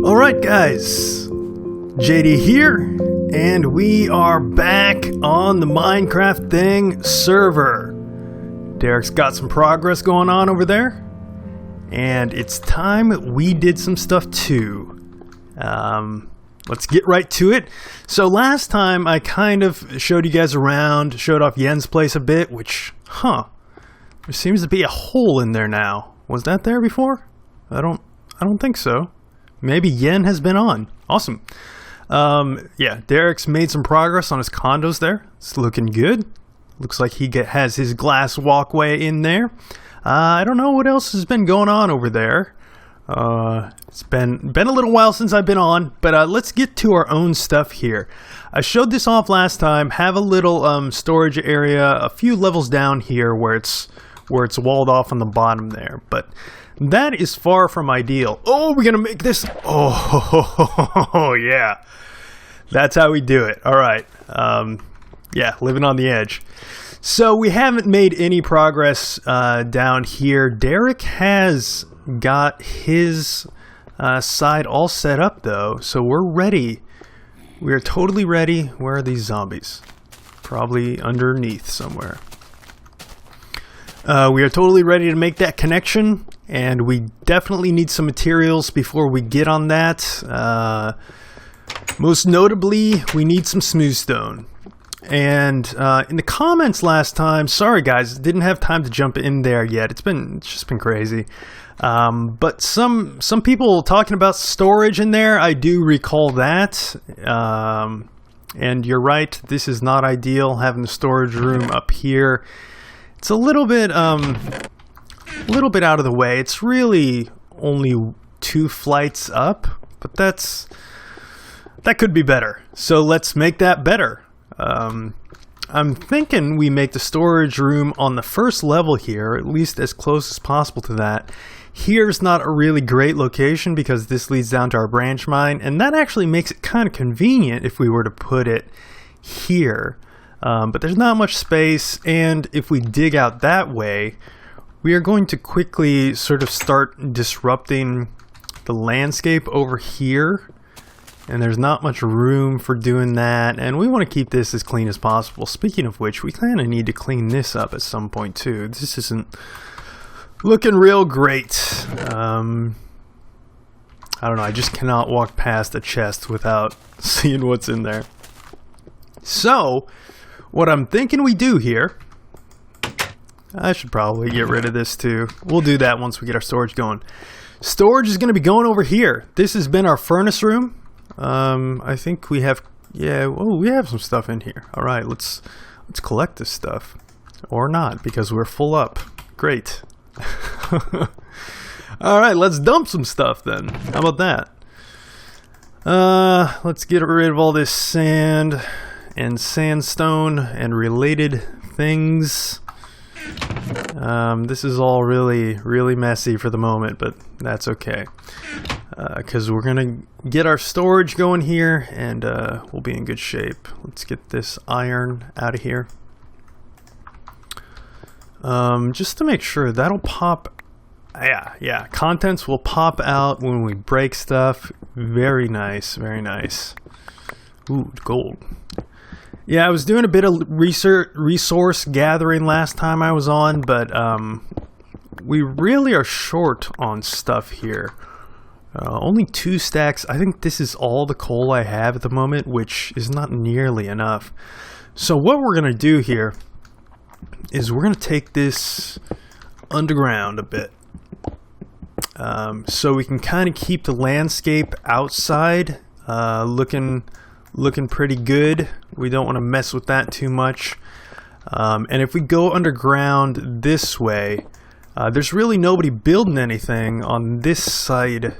Alright guys, JD here, and we are back on the Minecraft Thing server. Derek's got some progress going on over there, and it's time we did some stuff too. Let's get right to it. So last time I kind of showed you guys around, showed off Yen's place a bit, which, there seems to be a hole in there now. Was that there before? I don't think so. Maybe Yen has been on. Awesome. Yeah, Derek's made some progress on his condos there. It's looking good. Looks like he has his glass walkway in there. I don't know what else has been going on over there. It's been a little while since I've been on, but let's get to our own stuff here. I showed this off last time. Have a little storage area a few levels down here where it's walled off on the bottom there, but that is far from ideal. Oh, we're gonna make this. Oh, yeah, that's how we do it. All right. Yeah, living on the edge. So we haven't made any progress down here. Derek has got his side all set up though, so we're ready. We are totally ready. Where are these zombies? Probably underneath somewhere. We are totally ready to make that connection, and we definitely need some materials before we get on that. Most notably, we need some smooth stone. And in the comments last time, sorry guys, didn't have time to jump in there yet. It's just been crazy. But some people talking about storage in there. I do recall that. And you're right, this is not ideal, having the storage room up here. It's a little bit out of the way. It's really only 2 flights up, but that could be better. So let's make that better. I'm thinking we make the storage room on the first level here, at least as close as possible to that. Here's not a really great location because this leads down to our branch mine, and that actually makes it kind of convenient if we were to put it here. But there's not much space, and if we dig out that way, we are going to quickly sort of start disrupting the landscape over here. And there's not much room for doing that, and we want to keep this as clean as possible. Speaking of which, we kind of need to clean this up at some point too. This isn't looking real great. I don't know, I just cannot walk past a chest without seeing what's in there. So, what I'm thinking we do here, I should probably get rid of this too. We'll do that once we get our storage going. Storage is going to be going over here. This has been our furnace room. I think we have, we have some stuff in here. All right, let's collect this stuff, or not, because we're full up. Great. All right, let's dump some stuff then. How about that? Let's get rid of all this sand and sandstone and related things. This is all really messy for the moment, but that's okay. Because we're gonna get our storage going here, and we'll be in good shape. Let's get this iron out of here. Just to make sure that'll pop. Yeah, contents will pop out when we break stuff. Very nice, very nice. Ooh, gold. Yeah, I was doing a bit of resource gathering last time I was on, but we really are short on stuff here. Only 2 stacks. I think this is all the coal I have at the moment, which is not nearly enough. So what we're going to do here is we're going to take this underground a bit. So we can kind of keep the landscape outside looking pretty good. We don't want to mess with that too much. And if we go underground this way, there's really nobody building anything on this side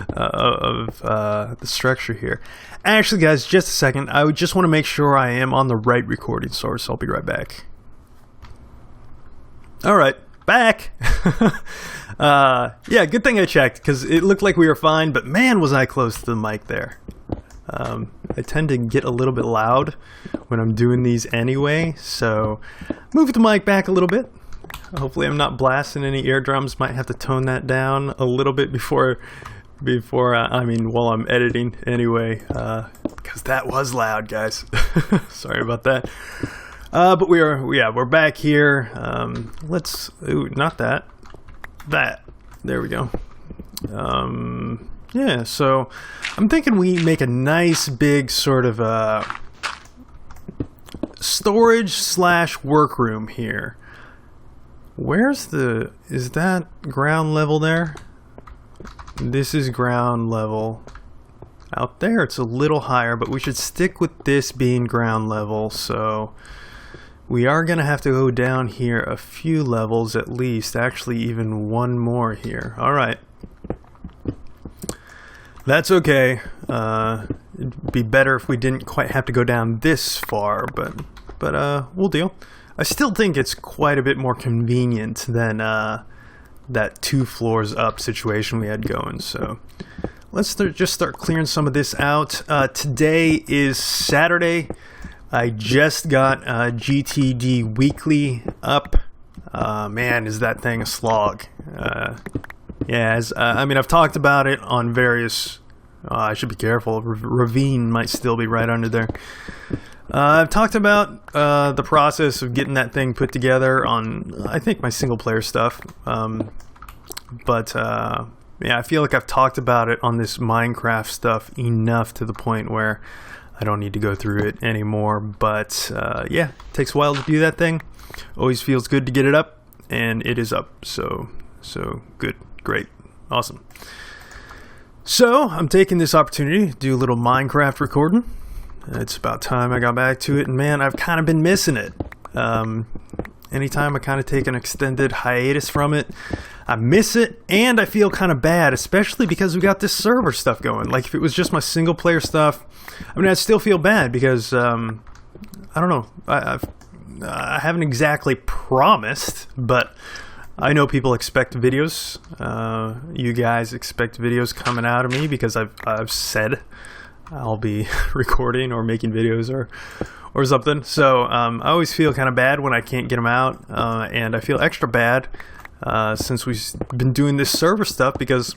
of the structure here. Actually, guys, just a second. I would just want to make sure I am on the right recording source. I'll be right back. All right, back. Yeah, good thing I checked, because it looked like we were fine, but man, was I close to the mic there. I tend to get a little bit loud when I'm doing these anyway, so move the mic back a little bit. Hopefully I'm not blasting any eardrums. Might have to tone that down a little bit before I mean, while I'm editing anyway, because that was loud, guys. Sorry about that. But we're back here. Not that. There we go. Yeah, so I'm thinking we make a nice big sort of storage / workroom here. Is that ground level there? This is ground level. Out there it's a little higher, but we should stick with this being ground level, so we are gonna have to go down here a few levels at least, actually even one more here. Alright. That's okay. It'd be better if we didn't quite have to go down this far, but we'll deal. I still think it's quite a bit more convenient than that 2 floors up situation we had going. So let's just start clearing some of this out. Today is Saturday. I just got GTD Weekly up. Man, is that thing a slog. Yeah, I mean, I've talked about it on various... I should be careful. Ravine might still be right under there. I've talked about the process of getting that thing put together on, I think, my single-player stuff. Yeah, I feel like I've talked about it on this Minecraft stuff enough to the point where I don't need to go through it anymore. But, yeah, it takes a while to do that thing. Always feels good to get it up, and it is up. So good. Great. Awesome. So, I'm taking this opportunity to do a little Minecraft recording. It's about time I got back to it, and man, I've kind of been missing it. Anytime I kind of take an extended hiatus from it, I miss it, and I feel kind of bad, especially because we got this server stuff going. Like, if it was just my single-player stuff, I mean, I'd still feel bad because, I don't know, I haven't exactly promised, but I know people expect videos. You guys expect videos coming out of me because I've said I'll be recording or making videos or something. So I always feel kind of bad when I can't get them out, and I feel extra bad since we've been doing this server stuff because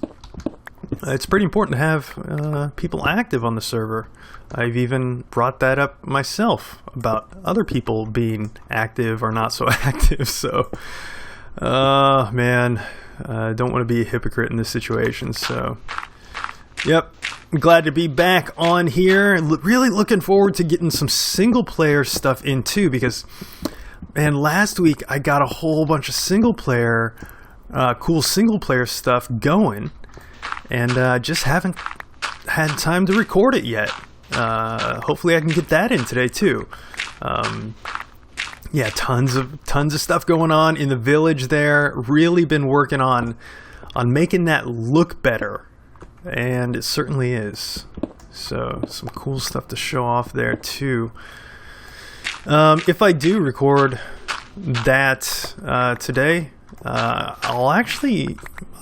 it's pretty important to have people active on the server. I've even brought that up myself about other people being active or not so active. So man, I don't want to be a hypocrite in this situation. So yep, I'm glad to be back on here. Really looking forward to getting some single player stuff in too, because man, last week I got a whole bunch of single player cool single player stuff going, and just haven't had time to record it yet. Hopefully I can get that in today too. Yeah, tons of stuff going on in the village there. Really been working on making that look better, and it certainly is. So some cool stuff to show off there too. If I do record that today, I'll actually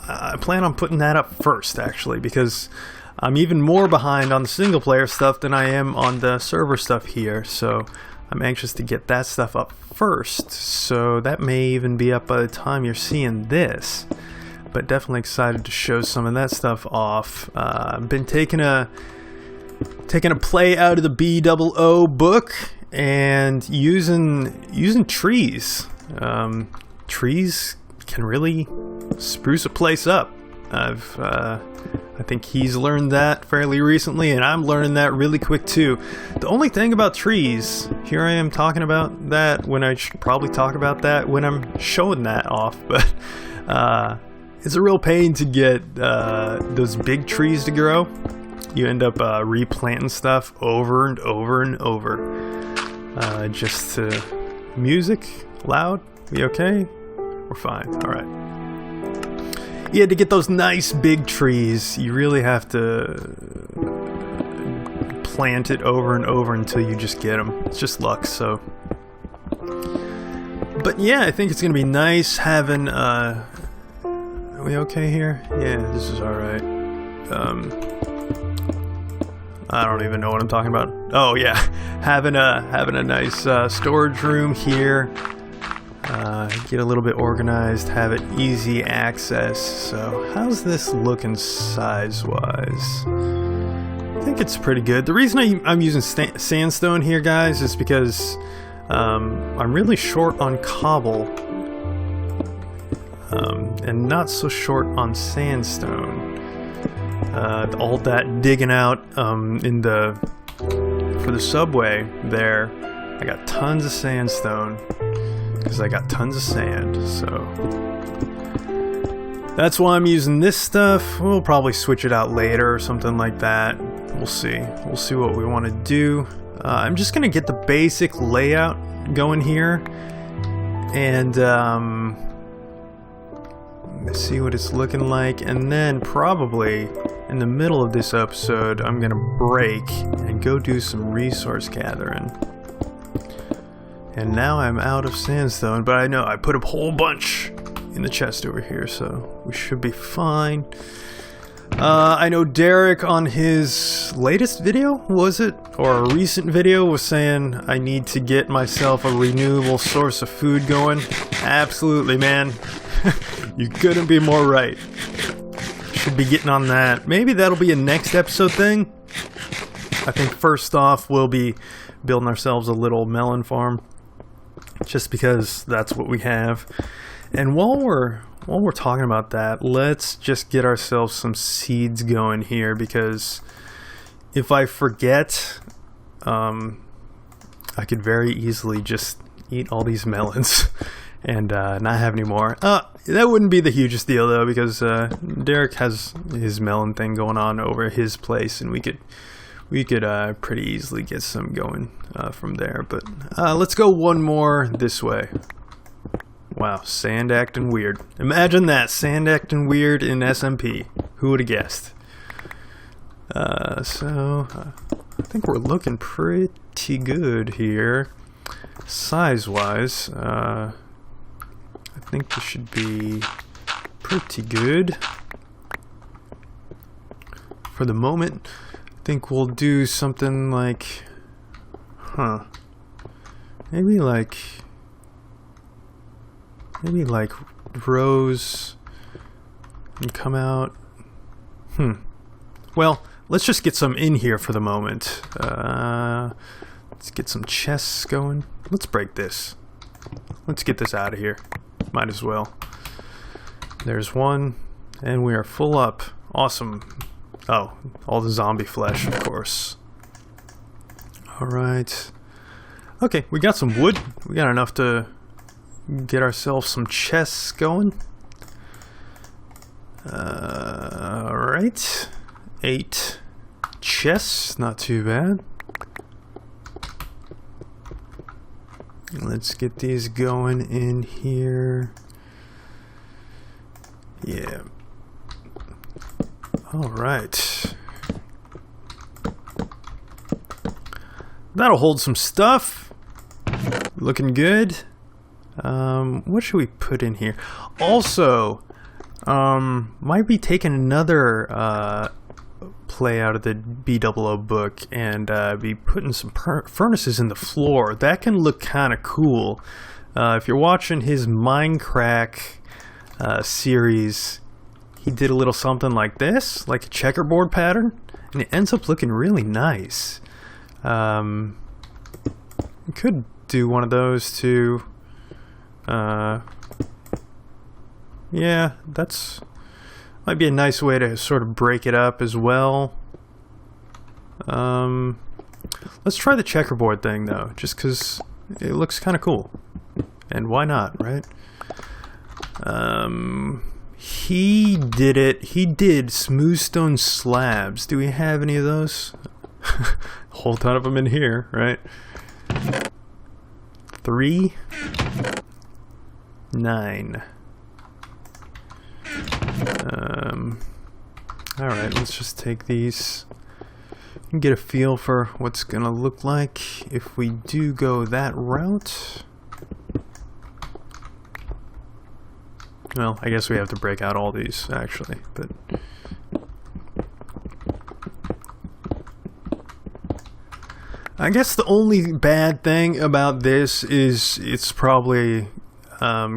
I plan on putting that up first, actually, because I'm even more behind on the single player stuff than I am on the server stuff here. So I'm anxious to get that stuff up first, so that may even be up by the time you're seeing this, but definitely excited to show some of that stuff off. I've been taking a play out of the BOO book and using trees. Trees can really spruce a place up. I think he's learned that fairly recently, and I'm learning that really quick too. The only thing about trees, here I am talking about that when I should probably talk about that when I'm showing that off, but it's a real pain to get those big trees to grow. You end up replanting stuff over and over and over. Just music loud, we okay? We're fine, alright. Yeah, to get those nice big trees, you really have to plant it over and over until you just get them. It's just luck, so. But yeah, I think it's going to be nice having, are we okay here? Yeah, this is alright. I don't even know what I'm talking about. Oh yeah, having a nice storage room here. get a little bit organized, have it easy access. So how's this looking size-wise? I think it's pretty good. The reason I'm using sandstone here, guys, is because I'm really short on cobble and not so short on sandstone. All that digging out for the subway there, I got tons of sandstone because I got tons of sand, so that's why I'm using this stuff. We'll probably switch it out later or something like that. We'll see what we want to do. I'm just gonna get the basic layout going here and see what it's looking like, and then probably in the middle of this episode I'm gonna break and go do some resource gathering. And now I'm out of sandstone, but I know I put a whole bunch in the chest over here, so we should be fine. I know Derek on his latest video, was it? Or a recent video, was saying I need to get myself a renewable source of food going. Absolutely, man. You couldn't be more right. Should be getting on that. Maybe that'll be a next episode thing. I think first off we'll be building ourselves a little melon farm, just because that's what we have. And while we're talking about that, let's just get ourselves some seeds going here, because if I forget, I could very easily just eat all these melons and not have any more. That wouldn't be the hugest deal though, because Derek has his melon thing going on over at his place, and we could pretty easily get some going from there. But let's go one more this way. Wow, sand acting weird. Imagine that, sand acting weird in SMP. Who would have guessed? So I think we're looking pretty good here, size-wise. I think this should be pretty good for the moment. I think we'll do something like, maybe like rows and come out. Well, let's just get some in here for the moment. Let's get some chests going. Let's break this. Let's get this out of here. Might as well. There's one, and we are full up. Awesome. Oh, all the zombie flesh, of course. Alright. Okay, we got some wood. We got enough to get ourselves some chests going. Alright. 8 chests, not too bad. Let's get these going in here. Yeah. Alright. That'll hold some stuff. Looking good. What should we put in here? Also, might be taking another play out of the B00 book and be putting some furnaces in the floor. That can look kind of cool. If you're watching his Minecraft series, he did a little something like this, like a checkerboard pattern, and it ends up looking really nice. You could do one of those too. Yeah, that's might be a nice way to sort of break it up as well. Let's try the checkerboard thing though, just because it looks kind of cool, and why not, right? He did it. He did smooth stone slabs. Do we have any of those? A whole ton of them in here, right? 3, 9. Alright, let's just take these and get a feel for what's gonna look like if we do go that route. Well, I guess we have to break out all these actually, but I guess the only bad thing about this is it's probably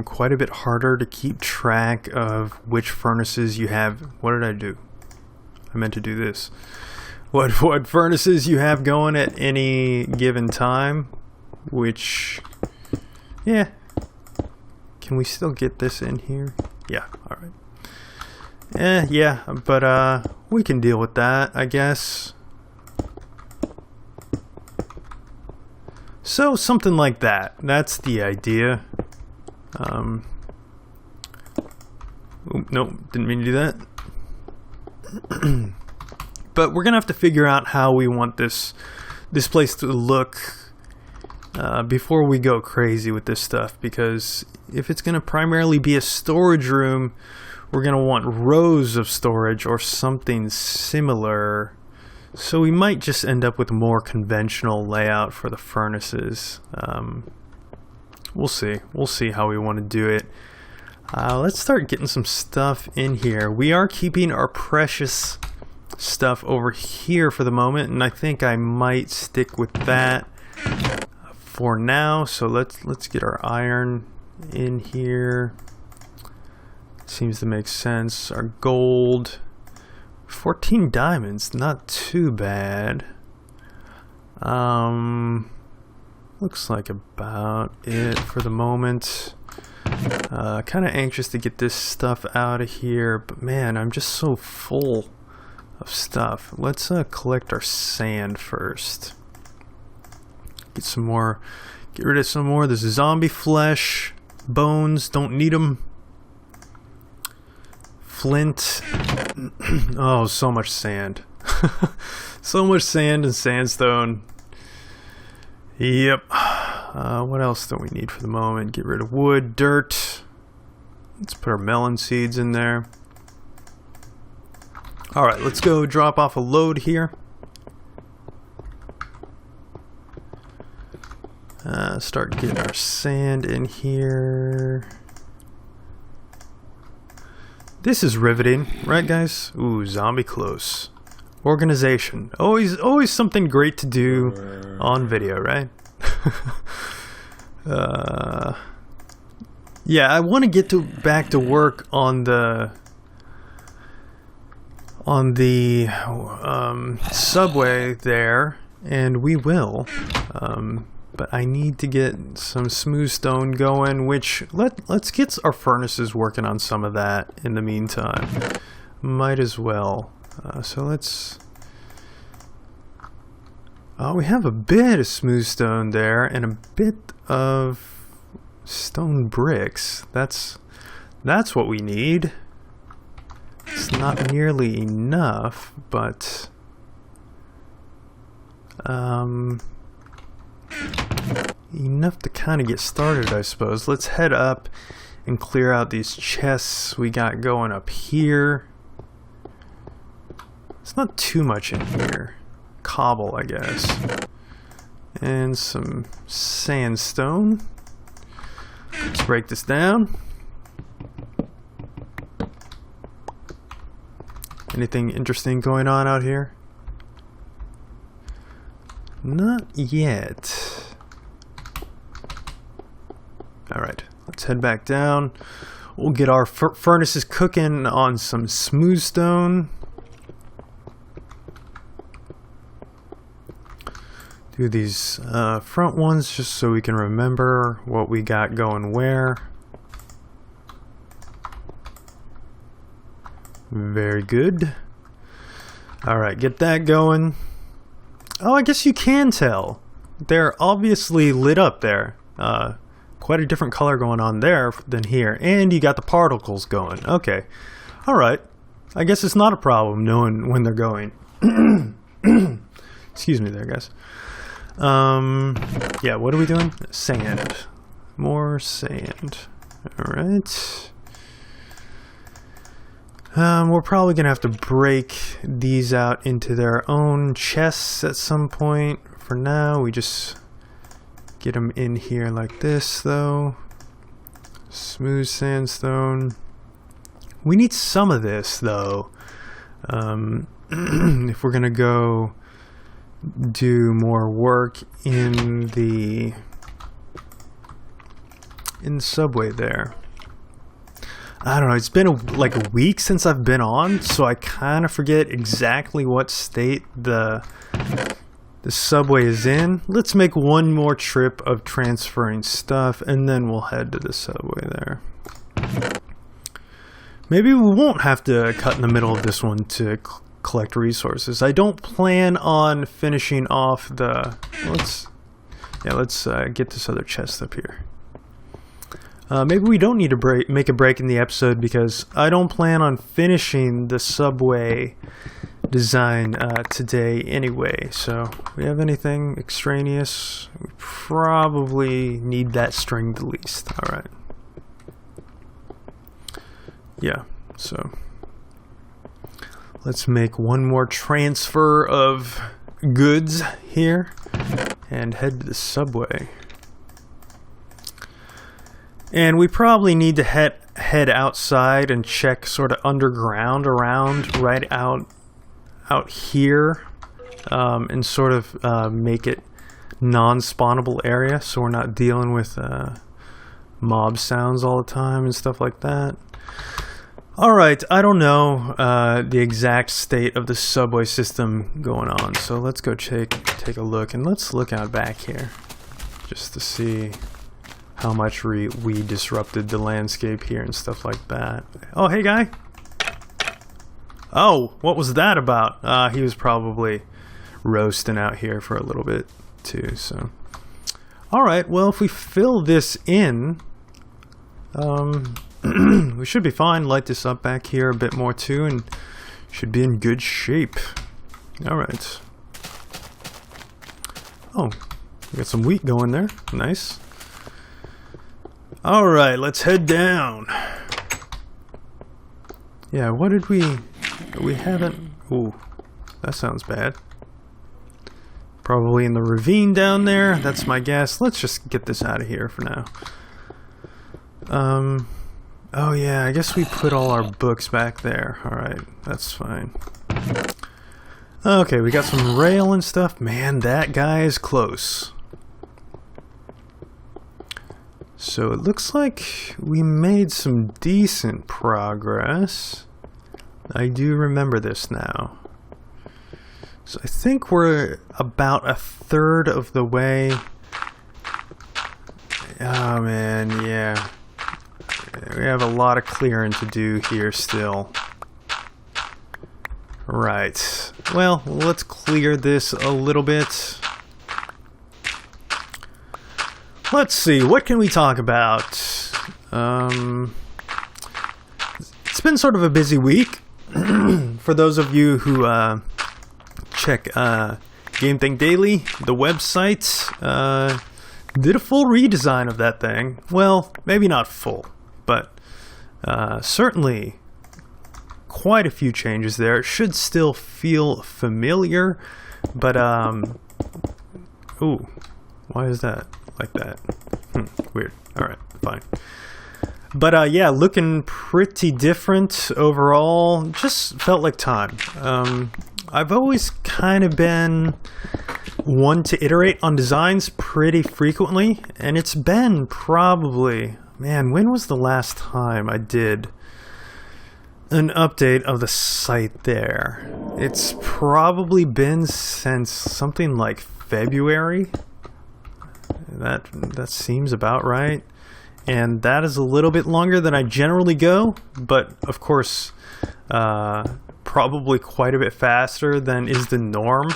quite a bit harder to keep track of which furnaces you have. What did I do? I meant to do this. What furnaces you have going at any given time, which, yeah. Can we still get this in here? Yeah, all right. Yeah, but we can deal with that, I guess. So something like that. That's the idea. Nope, didn't mean to do that. But we're gonna have to figure out how we want this place to look before we go crazy with this stuff, because if it's gonna primarily be a storage room, we're gonna want rows of storage or something similar. So we might just end up with a more conventional layout for the furnaces. We'll see. We'll see how we want to do it. Let's start getting some stuff in here. We are keeping our precious stuff over here for the moment, and I think I might stick with that for now. So let's get our iron in here. Seems to make sense. Our gold. 14 diamonds, not too bad. Looks like about it for the moment. Kind of anxious to get this stuff out of here, but man, I'm just so full of stuff. Let's collect our sand first. Get rid of some more of this zombie flesh. Bones, don't need them. Flint. Oh, so much sand. So much sand and sandstone. Yep. What else do we need for the moment? Get rid of wood, dirt. Let's put our melon seeds in there. Alright, let's go drop off a load here. Start getting our sand in here. This is riveting, right guys? Ooh, zombie close. Organization. Always something great to do on video, right? Yeah, I want to get back to work on the subway there, and we will. But I need to get some smooth stone going, which let's get our furnaces working on some of that in the meantime. Might as well. So let's... we have a bit of smooth stone there and a bit of stone bricks. That's what we need. It's not nearly enough, but enough to kind of get started, I suppose. Let's head up and clear out these chests we got going up here. It's not too much in here. Cobble, I guess. And some sandstone. Let's break this down. Anything interesting going on out here? Not yet. Alright, let's head back down. We'll get our furnaces cooking on some smooth stone. Do these front ones just so we can remember what we got going where. Very good. Alright, get that going. Oh, I guess you can tell. They're obviously lit up there. Quite a different color going on there than here. And you got the particles going. Okay. Alright. I guess it's not a problem knowing when they're going. Excuse me there, guys. Yeah, what are we doing? Sand. More sand. Alright. We're probably gonna have to break these out into their own chests at some point. For now, we just get them in here like this, though. Smooth sandstone. We need some of this, though. If we're gonna go do more work in the in the subway there. I don't know, it's been like a week since I've been on, so I kind of forget exactly what state the subway is in. Let's make one more trip of transferring stuff, and then we'll head to the subway there. Maybe we won't have to cut in the middle of this one to collect resources. I don't plan on finishing off the... Let's get this other chest up here. Maybe we don't need to make a break in the episode because I don't plan on finishing the subway design today anyway. So, if we have anything extraneous, we probably need that string the least. Alright. Yeah, so let's make one more transfer of goods here and head to the subway. And we probably need to head outside and check sort of underground around right out here, and sort of make it non-spawnable area so we're not dealing with mob sounds all the time and stuff like that. Alright, I don't know the exact state of the subway system going on, so let's go take a look, and let's look out back here just to see how much we disrupted the landscape here and stuff like that. Oh, hey guy! Oh, what was that about? He was probably roasting out here for a little bit too, so. Alright, well if we fill this in, we should be fine. Light this up back here a bit more too, and should be in good shape. Alright. Oh, we got some wheat going there. Nice. Alright, let's head down. Yeah, what did we haven't... Ooh, that sounds bad. Probably in the ravine down there. That's my guess. Let's just get this out of here for now. Oh yeah, I guess we put all our books back there. Alright, that's fine. Okay, we got some rail and stuff. Man, that guy is close. So it looks like we made some decent progress. I do remember this now. So I think we're about a third of the way. Oh man, yeah. We have a lot of clearing to do here still. Right. Well, let's clear this a little bit. Let's see, what can we talk about? It's been sort of a busy week. For those of you who check GameThink Daily, the website did a full redesign of that thing. Well, maybe not full, but certainly quite a few changes there. It should still feel familiar, but ooh, why is that like that? Weird. Alright, fine. But yeah, looking pretty different overall. Just felt like time. I've always kind of been one to iterate on designs pretty frequently, and it's been probably, man, when was the last time I did an update of the site there? It's probably been since something like February. That seems about right. And that is a little bit longer than I generally go, but of course, probably quite a bit faster than is the norm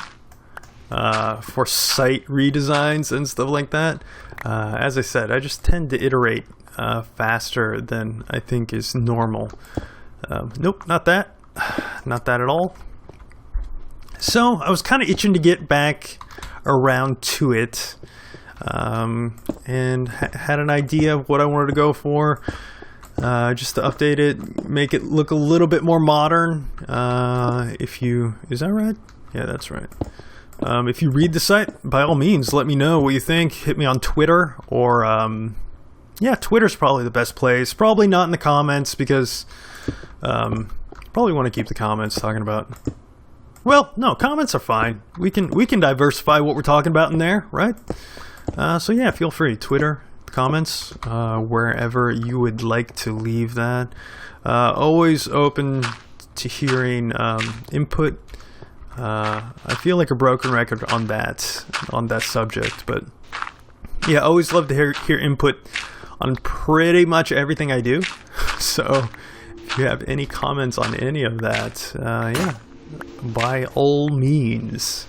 for site redesigns and stuff like that. As I said, I just tend to iterate faster than I think is normal. Nope, not that. Not that at all. So I was kind of itching to get back around to it. And had an idea of what I wanted to go for, just to update it, make it look a little bit more modern. Is that right? Yeah, that's right. If you read the site, by all means, let me know what you think. Hit me on Twitter, or yeah, Twitter's probably the best place. Probably not in the comments, because probably want to keep the comments talking about. Well, no, comments are fine. We can diversify what we're talking about in there, right? So yeah, feel free. Twitter, comments wherever you would like to leave that. Always open to hearing input. I feel like a broken record on that subject, but yeah, always love to hear input on pretty much everything I do. So if you have any comments on any of that, yeah, by all means,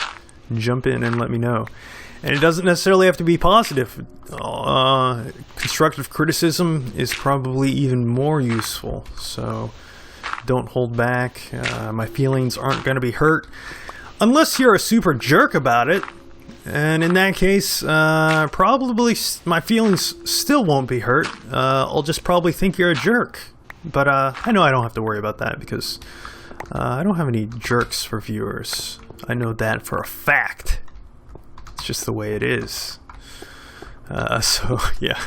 jump in and let me know. And it doesn't necessarily have to be positive. Constructive criticism is probably even more useful. So don't hold back. My feelings aren't going to be hurt unless you're a super jerk about it. And in that case, probably my feelings still won't be hurt. I'll just probably think you're a jerk. But I know I don't have to worry about that because I don't have any jerks for viewers. I know that for a fact. It's just the way it is. So yeah.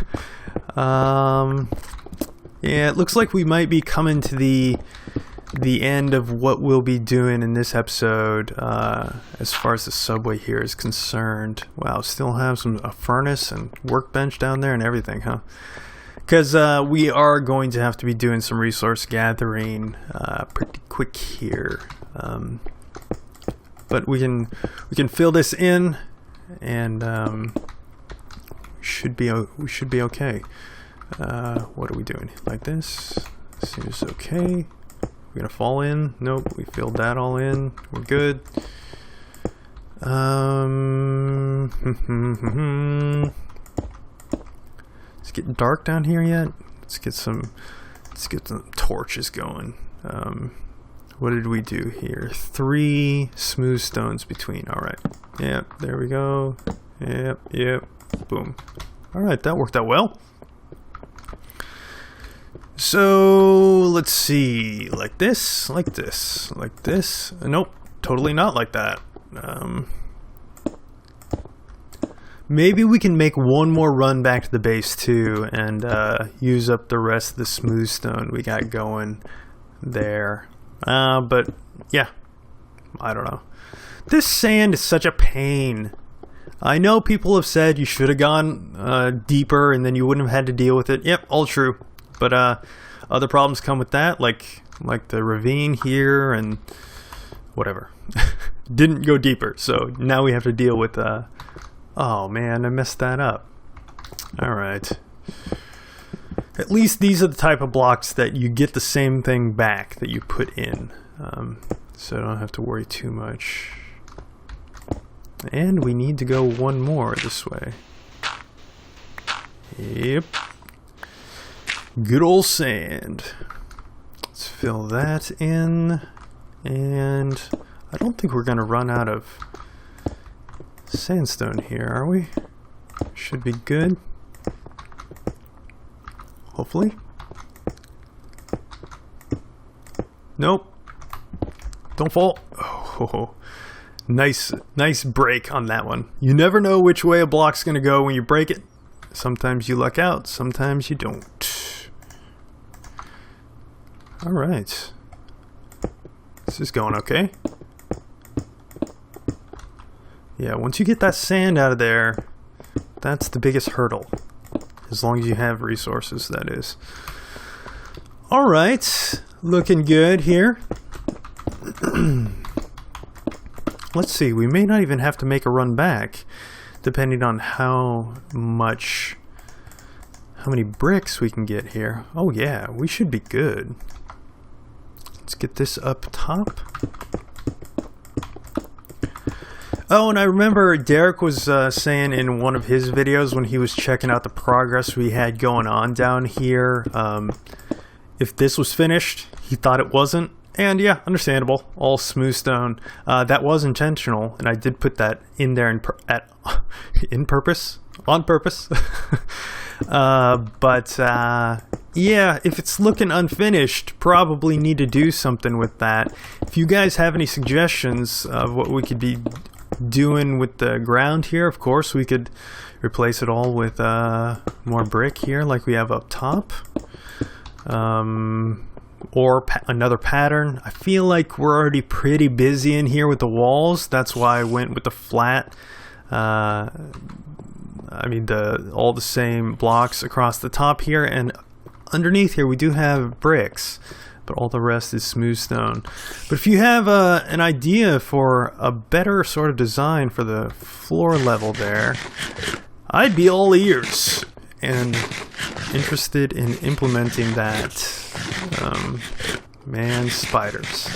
Yeah, it looks like we might be coming to the end of what we'll be doing in this episode as far as the subway here is concerned. Wow, still have a furnace and workbench down there and everything, huh? Because we are going to have to be doing some resource gathering pretty quick here. But we can fill this in, and we should be okay. What are we doing? Like this? Seems okay. We're gonna fall in. Nope, we filled that all in. We're good. It's getting dark down here yet. Let's get some torches going. What did we do here? 3 smooth stones between. All right. Yep. There we go. Yep. Boom. All right. That worked out well. So let's see. Like this. Nope. Totally not like that. Maybe we can make one more run back to the base too and use up the rest of the smooth stone we got going there. But yeah, I don't know. This sand is such a pain. I know people have said you should have gone deeper and then you wouldn't have had to deal with it. Yep, all true. But other problems come with that, like the ravine here and whatever. Didn't go deeper, so now we have to deal with oh man, I messed that up. Alright. At least these are the type of blocks that you get the same thing back that you put in. So I don't have to worry too much. And we need to go one more this way. Yep. Good old sand. Let's fill that in. And I don't think we're going to run out of sandstone here, are we? Should be good. Hopefully. Nope. Don't fall. Oh, nice break on that one. You never know which way a block's going to go when you break it. Sometimes you luck out, sometimes you don't. All right. This is going okay. Yeah, once you get that sand out of there, that's the biggest hurdle. As long as you have resources, that is. All right. Looking good here. Let's see. We may not even have to make a run back, depending on how many bricks we can get here. Oh yeah, we should be good. Let's get this up top. Oh, and I remember Derek was saying in one of his videos when he was checking out the progress we had going on down here, if this was finished, he thought it wasn't. And yeah, understandable. All smooth stone. That was intentional, and I did put that in there on purpose. But yeah, if it's looking unfinished, probably need to do something with that. If you guys have any suggestions of what we could be doing with the ground here, of course we could replace it all with more brick here like we have up top, or another pattern. I feel like we're already pretty busy in here with the walls. That's why I went with the flat I mean, all the same blocks across the top here, and underneath here we do have bricks, but all the rest is smooth stone. But if you have an idea for a better sort of design for the floor level there, I'd be all ears and interested in implementing that. Man, spiders.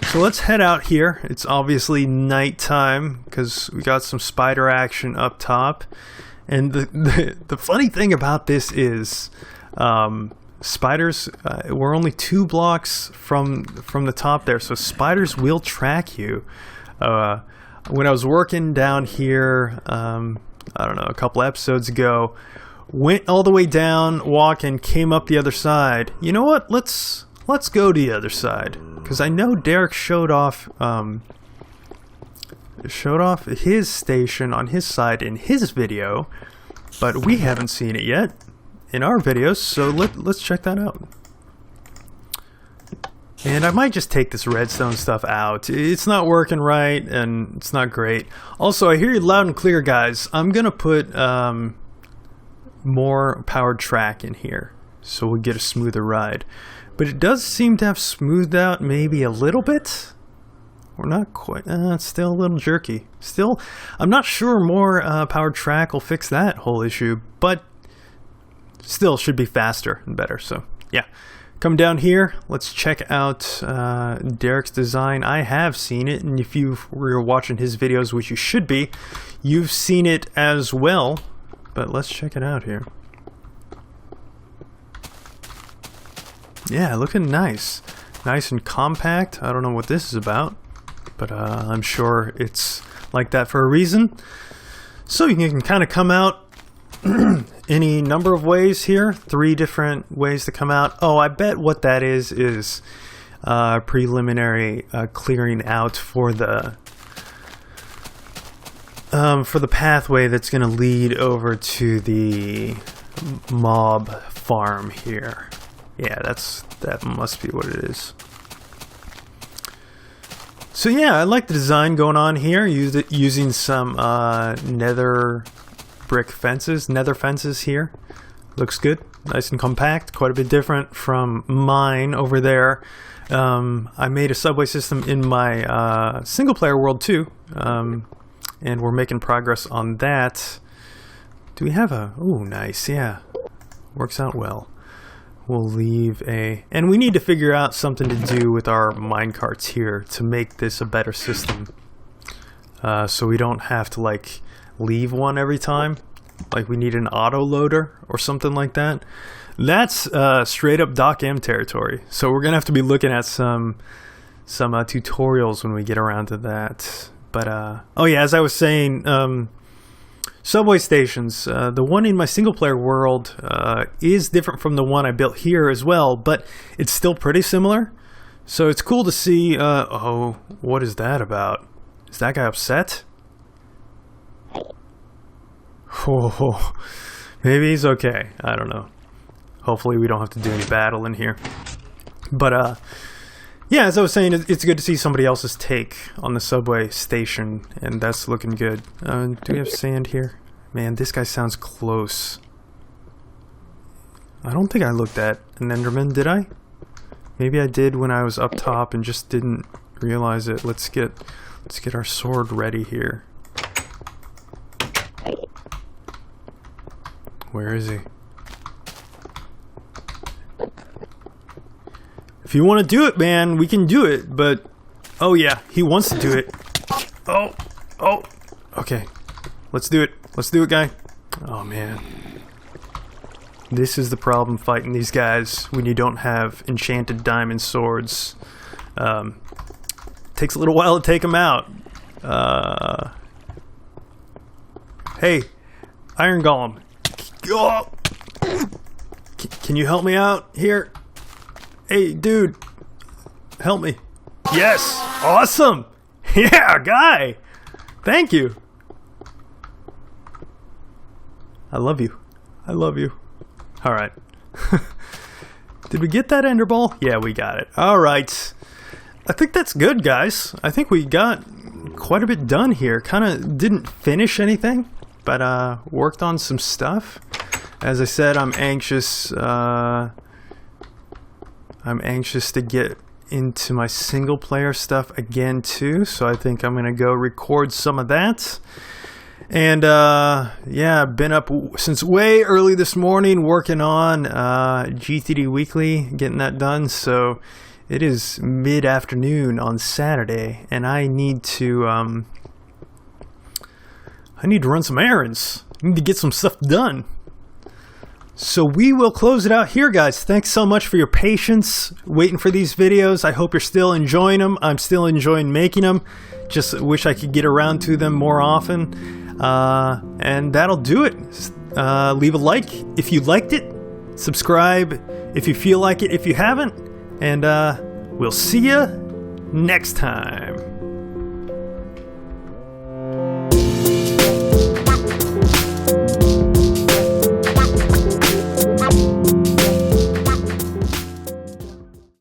So let's head out here. It's obviously nighttime because we got some spider action up top. And the funny thing about this is spiders, we're only 2 blocks from the top there, so spiders will track you. When I was working down here, I don't know, a couple episodes ago, went all the way down, walking, came up the other side. You know what? Let's go to the other side, because I know Derek showed off his station on his side in his video, but we haven't seen it yet in our videos, so let's check that out. And I might just take this redstone stuff out. It's not working right, and it's not great. Also, I hear you loud and clear, guys. I'm gonna put more powered track in here, so we'll get a smoother ride. But it does seem to have smoothed out maybe a little bit. Or not quite. It's still a little jerky. Still, I'm not sure more powered track will fix that whole issue, but still should be faster and better. So, yeah. Come down here. Let's check out Derek's design. I have seen it, and if you were watching his videos, which you should be, you've seen it as well. But let's check it out here. Yeah, looking nice. Nice and compact. I don't know what this is about, but I'm sure it's like that for a reason. So you can kind of come out any number of ways here. 3 different ways to come out. Oh, I bet what that is preliminary clearing out for the pathway that's going to lead over to the mob farm here. Yeah, that must be what it is. So yeah, I like the design going on here. Using some nether fences here. Looks good, nice and compact. Quite a bit different from mine over there. I made a subway system in my single player world too. And we're making progress on that. Do we have a... Oh, nice, yeah. Works out well. We'll leave a... And we need to figure out something to do with our minecarts here to make this a better system. So we don't have to, like, leave one every time. Like, we need an auto loader or something like that. That's straight up Doc M territory. So we're going to have to be looking at some tutorials when we get around to that. But, oh yeah, as I was saying, subway stations, the one in my single-player world is different from the one I built here as well, but it's still pretty similar. So it's cool to see, oh, what is that about? Is that guy upset? Oh, maybe he's okay. I don't know. Hopefully we don't have to do any battle in here. But, yeah, as I was saying, it's good to see somebody else's take on the subway station, and that's looking good. Do we have sand here? Man, this guy sounds close. I don't think I looked at an Enderman, did I? Maybe I did when I was up top and just didn't realize it. Let's get our sword ready here. Where is he? If you want to do it, man, we can do it, but... Oh, yeah, he wants to do it. Oh, okay. Let's do it. Let's do it, guy. Oh, man. This is the problem fighting these guys when you don't have enchanted diamond swords. Takes a little while to take them out. Hey, Iron Golem. Oh. Can you help me out here? Hey, dude, help me. Yes, awesome. Yeah, guy. Thank you. I love you. I love you. All right. Did we get that ender ball? Yeah, we got it. All right. I think that's good, guys. I think we got quite a bit done here. Kind of didn't finish anything, but worked on some stuff. As I said, I'm anxious to get into my single player stuff again too, so I think I'm gonna go record some of that. And yeah, I've been up since way early this morning working on GTD Weekly, getting that done. So it is mid-afternoon on Saturday, and I need to run some errands. I need to get some stuff done. So we will close it out here, guys. Thanks so much for your patience waiting for these videos. I hope you're still enjoying them. I'm still enjoying making them. Just wish I could get around to them more often. And that'll do it. Leave a like if you liked it. Subscribe if you feel like it, if you haven't. And we'll see you next time.